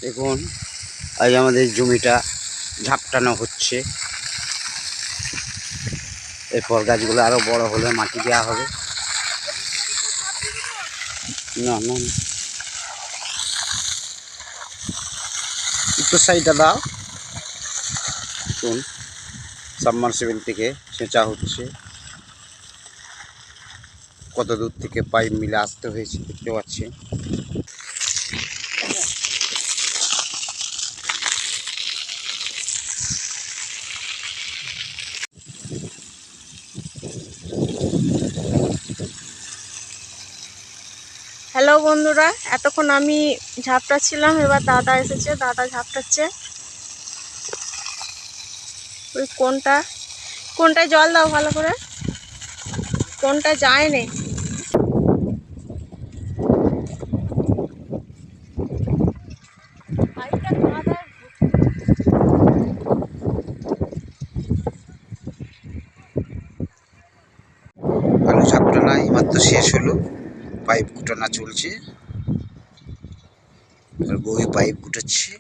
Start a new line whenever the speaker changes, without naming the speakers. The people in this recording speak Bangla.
দেখুন আজ আমাদের জমিটা ঝাপটানো হচ্ছে। এরপর গাছগুলো আরো বড় হলে মাটি দেওয়া হবে। না না একটু সাইডটা দাও। দেখুন সাবমার্সিবল থেকে সেচা হচ্ছে। কত দূর থেকে পাইপ মিলে আসতে হয়েছে দেখতে পাচ্ছি।
হ্যালো বন্ধুরা, এতক্ষণ আমি ঝাপটাচ্ছিলাম, এবার দাদা এসেছে, দাদা ঝাপটাচ্ছে। ওই কোনটায় জল দাও ভালো করে, কোনটা যায় না।
আলু ঝাপটানা এইমাত্র শেষ হলো, পাইপ গুটানা চলছে। আর বউই পাইপ গুটাচ্ছে।